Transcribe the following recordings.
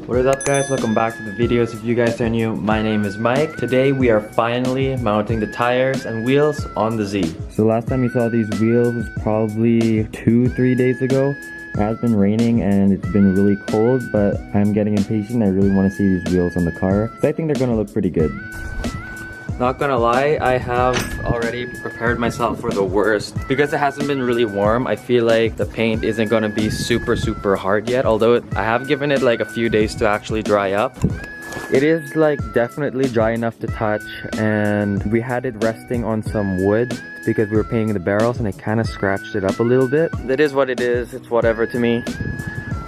What is up guys, welcome back to the videos. If you guys are new, my name is Mike. Today we are finally mounting the tires and wheels on the Z. So last time you saw these wheels was probably 2-3 days ago. It has been raining and it's been really cold, but I'm getting impatient. I really want to see these wheels on the car. So I think they're gonna look pretty good. Not gonna lie, I have already prepared myself for the worst. Because it hasn't been really warm, I feel like the paint isn't gonna be super hard yet. Although I have given it like a few days to actually dry up. It is like definitely dry enough to touch, and we had it resting on some wood because we were painting the barrels and it kind of scratched it up a little bit. It is what it is, it's whatever to me.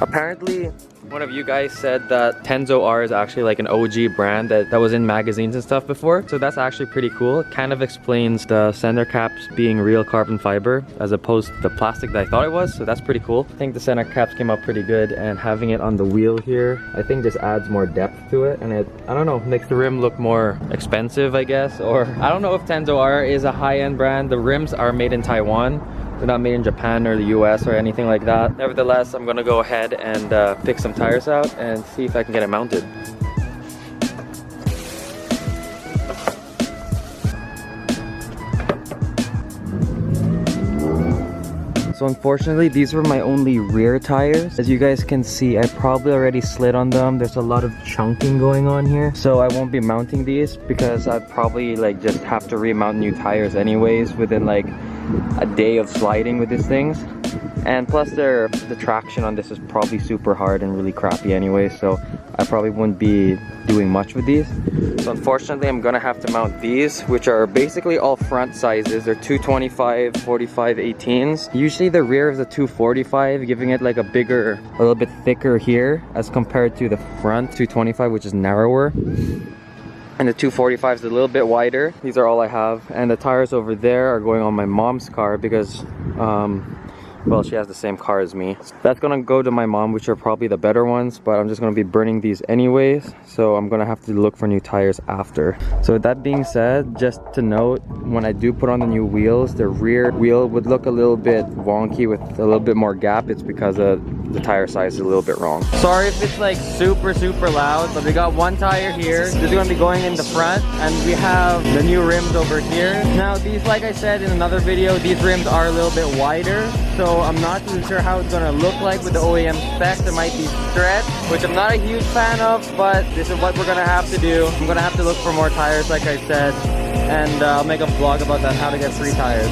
Apparently, one of you guys said that Tenzo R is actually like an OG brand that was in magazines and stuff before. So that's actually pretty cool. It kind of explains the center caps being real carbon fiber as opposed to the plastic that I thought it was. So that's pretty cool. I think the center caps came out pretty good, and having it on the wheel here, I think just adds more depth to it. And it, I don't know, makes the rim look more expensive, I guess. Or I don't know if Tenzo R is a high-end brand. The rims are made in Taiwan. They're not made in Japan or the US or anything like that. Nevertheless, I'm gonna go ahead and pick some tires out and see if I can get it mounted. So unfortunately, these were my only rear tires. As you guys can see, I probably already slid on them. There's a lot of chunking going on here. So I won't be mounting these because I'd probably like just have to remount new tires anyways within like a day of sliding with these things. And plus the traction on this is probably super hard and really crappy anyway, so I probably wouldn't be doing much with these. So unfortunately, I'm gonna have to mount these, which are basically all front sizes. They're 225, 45, 18s. Usually the rear is a 245, giving it like a bigger, a little bit thicker here as compared to the front 225, which is narrower. And the 245 is a little bit wider. These are all I have. And the tires over there are going on my mom's car because, well, she has the same car as me. That's gonna go to my mom, which are probably the better ones, but I'm just gonna be burning these anyways. So I'm gonna have to look for new tires after. So with that being said, just to note, when I do put on the new wheels, the rear wheel would look a little bit wonky with a little bit more gap. It's because the tire size is a little bit wrong. Sorry if it's like super loud, but we got one tire here. This is gonna be going in the front, and we have the new rims over here. Now these, like I said in another video, these rims are a little bit wider. So I'm not too sure how it's gonna look like with the OEM specs. It might be stretched, which I'm not a huge fan of, but this is what we're gonna have to do. I'm gonna have to look for more tires, like I said, and I'll make a vlog about that, how to get free tires.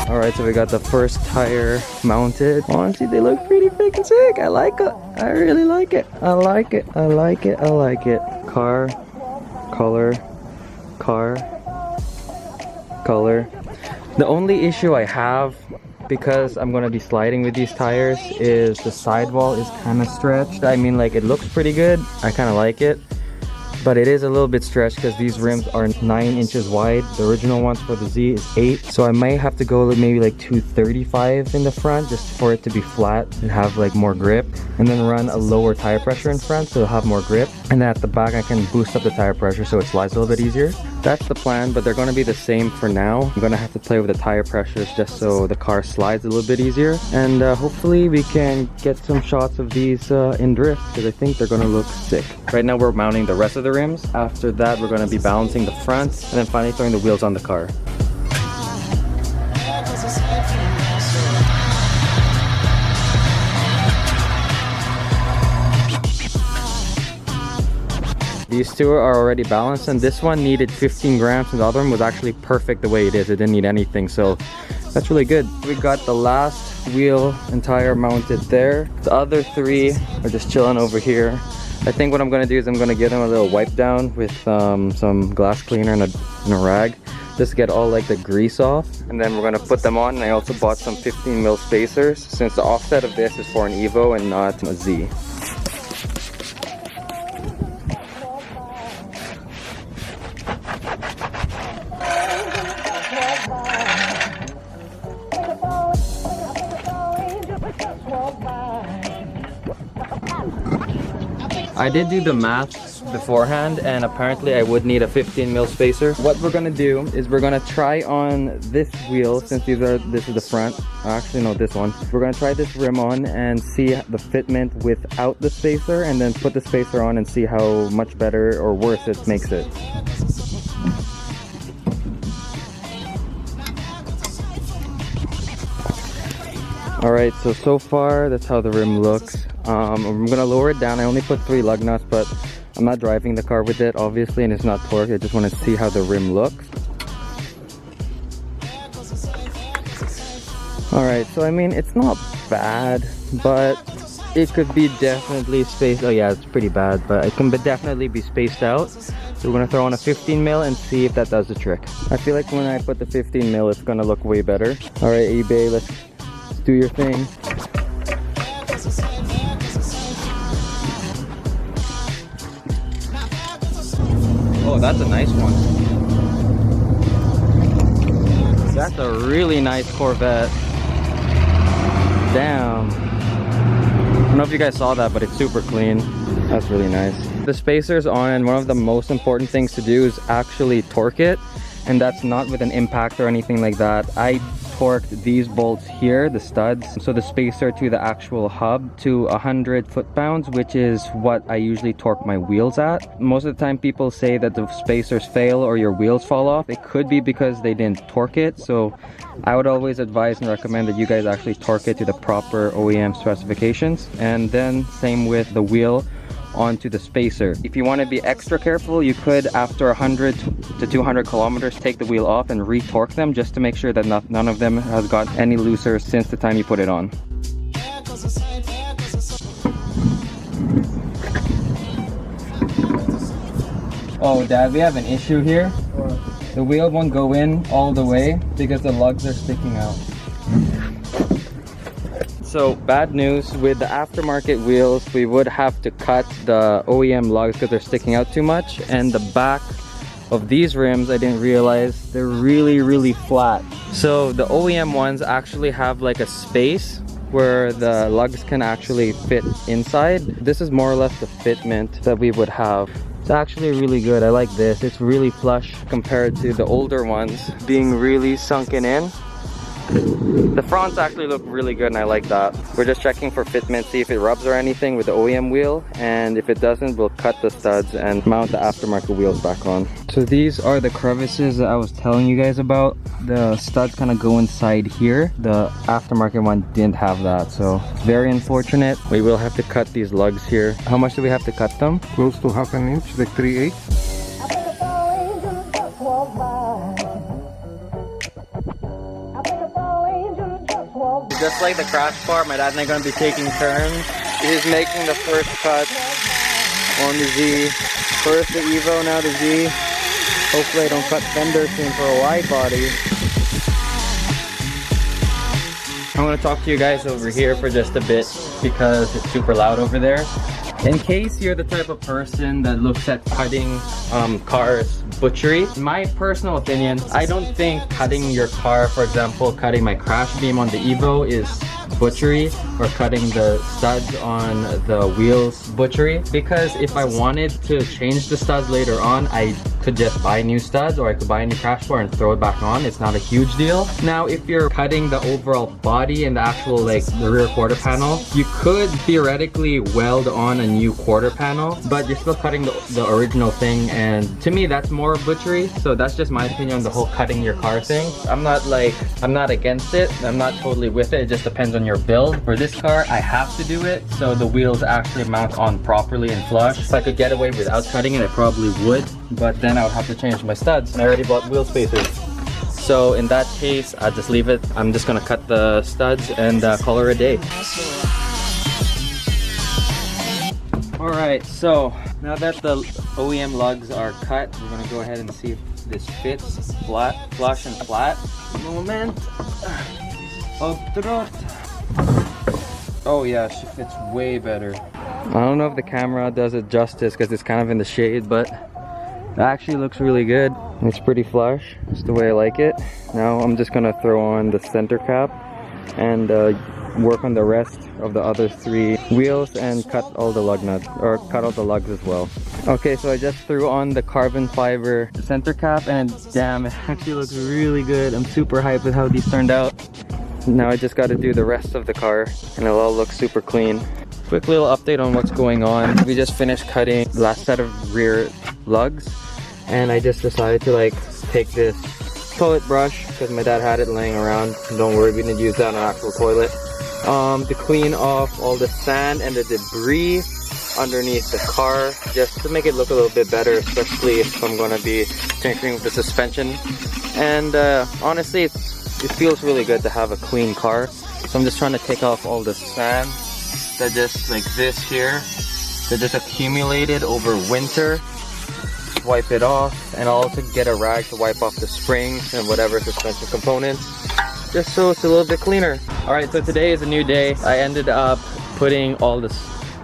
Alright, so we got the first tire mounted. Honestly, they look pretty freaking sick. I like it. I really like it. I like it. I like it. I like it. Car, color, car, color. The only issue I have, because I'm gonna be sliding with these tires, is the sidewall is kind of stretched. I mean, like, it looks pretty good. I kind of like it. But it is a little bit stretched because these rims are 9 inches wide. The original ones for the Z is 8. So I might have to go maybe like 235 in the front just for it to be flat and have like more grip. And then run a lower tire pressure in front so it'll have more grip. And then at the back I can boost up the tire pressure so it slides a little bit easier. That's the plan, but they're going to be the same for now. I'm going to have to play with the tire pressures just so the car slides a little bit easier. And hopefully we can get some shots of these in drift because I think they're going to look sick. Right now we're mounting the rest of the rims. After that, we're going to be balancing the front and then finally throwing the wheels on the car. These two are already balanced, and this one needed 15 grams and the other one was actually perfect the way it is. It didn't need anything, so that's really good. We got the last wheel and tire mounted there. The other three are just chilling over here. I think what I'm going to do is I'm going to give them a little wipe down with some glass cleaner and a rag. Just get all like the grease off, and then we're going to put them on. And I also bought some 15 mil spacers since the offset of this is for an Evo and not a Z. I did do the math beforehand, and apparently I would need a 15 mil spacer. What we're gonna do is we're gonna try on this wheel, since this is the front. Actually, no, this one. We're gonna try this rim on and see the fitment without the spacer, and then put the spacer on and see how much better or worse it makes it. Alright, so far that's how the rim looks. I'm gonna lower it down. I only put 3 lug nuts, but I'm not driving the car with it obviously, and it's not torqued. I just want to see how the rim looks. Alright, so I mean, it's not bad, but it could be definitely spaced. Oh yeah, it's pretty bad, but it can definitely be spaced out. So we're gonna throw on a 15 mil and see if that does the trick. I feel like when I put the 15 mil, it's gonna look way better. Alright, eBay, let's do your thing. Oh, that's a nice one. That's a really nice Corvette. Damn. I don't know if you guys saw that, but it's super clean. That's really nice. The spacer's on, and one of the most important things to do is actually torque it. And that's not with an impact or anything like that. I torqued these bolts here, the studs, so the spacer to the actual hub to 100 foot-pounds, which is what I usually torque my wheels at. Most of the time people say that the spacers fail or your wheels fall off. It could be because they didn't torque it, so I would always advise and recommend that you guys actually torque it to the proper OEM specifications. And then same with the wheel onto the spacer. If you want to be extra careful, you could, after 100 to 200 kilometers, take the wheel off and re-torque them, just to make sure that none of them has got any looser since the time you put it on. Oh Dad, we have an issue here. The wheel won't go in all the way because the lugs are sticking out. So bad news, with the aftermarket wheels, we would have to cut the OEM lugs because they're sticking out too much. And the back of these rims, I didn't realize, they're really flat. So the OEM ones actually have like a space where the lugs can actually fit inside. This is more or less the fitment that we would have. It's actually really good. I like this. It's really flush compared to the older ones being really sunken in. The fronts actually look really good, and I like that. We're just checking for fitment, see if it rubs or anything with the OEM wheel, and if it doesn't, we'll cut the studs and mount the aftermarket wheels back on. So these are the crevices that I was telling you guys about. The studs kind of go inside here. The aftermarket one didn't have that, so very unfortunate. We will have to cut these lugs here. How much do we have to cut them? Close to half an inch, like 3/8. Just like the crash bar, my dad and I are going to be taking turns. He's making the first cut on the Z. First the Evo, now the Z. Hopefully I don't cut Fender soon for a wide body. I'm going to talk to you guys over here for just a bit because it's super loud over there. In case you're the type of person that looks at cutting cars butchery, in my personal opinion, I don't think cutting your car, for example, cutting my crash beam on the Evo is butchery, or cutting the studs on the wheels butchery, because if I wanted to change the studs later on, I could just buy new studs, or I could buy a new crash bar and throw it back on. It's not a huge deal. Now if you're cutting the overall body and the actual, like, the rear quarter panel, you could theoretically weld on a new quarter panel, but you're still cutting the original thing, and to me that's more butchery. So that's just my opinion on the whole cutting your car thing. I'm not against it, I'm not totally with it. It just depends on your build. For this car, I have to do it so the wheels actually mount on properly and flush. If I could get away without cutting it, I probably would, but then I would have to change my studs, and I already bought wheel spacers. So in that case, I'll just leave it. I'm just gonna cut the studs and call her a day. Alright, so now that the OEM lugs are cut, we're gonna go ahead and see if this fits flush and flat. Moment. Oh yeah, she fits way better. I don't know if the camera does it justice because it's kind of in the shade, but it actually looks really good. It's pretty flush. It's the way I like it. Now I'm just gonna throw on the center cap and work on the rest of the other 3 wheels and cut all the lug nuts, or cut all the lugs as well. Okay, so I just threw on the carbon fiber center cap and damn, it actually looks really good. I'm super hyped with how these turned out. Now I just got to do the rest of the car and it'll all look super clean. Quick little update on what's going on. We just finished cutting the last set of rear lugs and I just decided to like take this toilet brush because my dad had it laying around. Don't worry, we didn't use that on an actual toilet. To clean off all the sand and the debris underneath the car, just to make it look a little bit better, especially if I'm going to be tinkering with the suspension. And honestly, it feels really good to have a clean car. So I'm just trying to take off all the sand that just like this here, that just accumulated over winter. Wipe it off, and I'll also get a rag to wipe off the springs and whatever suspension components, just so it's a little bit cleaner. Alright, so today is a new day. I ended up putting all the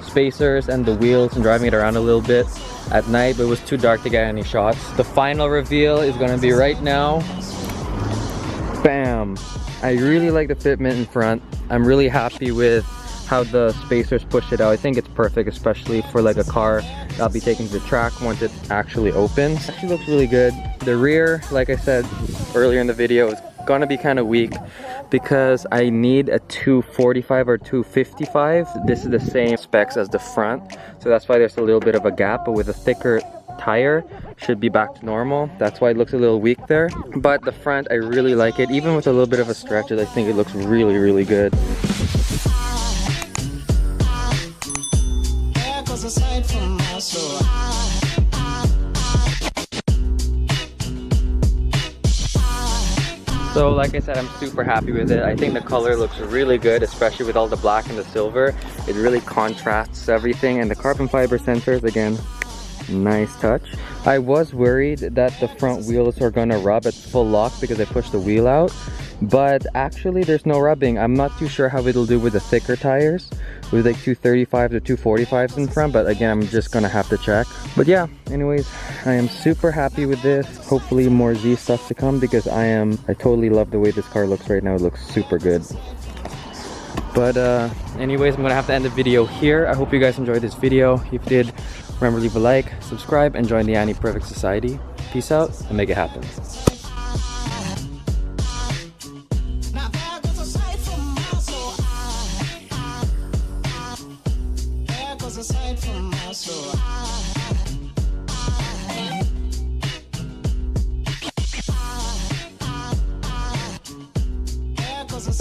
spacers and the wheels and driving it around a little bit at night, but it was too dark to get any shots. The final reveal is going to be right now. Bam! I really like the fitment in front. I'm really happy with how the spacers push it out. I think it's perfect, especially for like a car that I'll be taking to the track once it actually opens. It actually looks really good. The rear, like I said earlier in the video, is gonna be kind of weak because I need a 245 or 255. This is the same specs as the front, so that's why there's a little bit of a gap, but with a thicker tire should be back to normal. That's why it looks a little weak there. But the front, I really like it. Even with a little bit of a stretch, I think it looks really, really good. So like I said, I'm super happy with it. I think the color looks really good, especially with all the black and the silver. It really contrasts everything, and the carbon fiber sensors, again, nice touch. I was worried that the front wheels are gonna rub at full lock because I pushed the wheel out, but actually there's no rubbing. I'm not too sure how it'll do with the thicker tires, with like 235s or 245s in front, but again, I'm just gonna have to check. But yeah, anyways, I am super happy with this. Hopefully more Z stuff to come because I totally love the way this car looks right now. It looks super good. But anyways, I'm gonna have to end the video here. I hope you guys enjoyed this video. If you did, remember, leave a like, subscribe, and join the Annie Perfect Society. Peace out and make it happen. Cause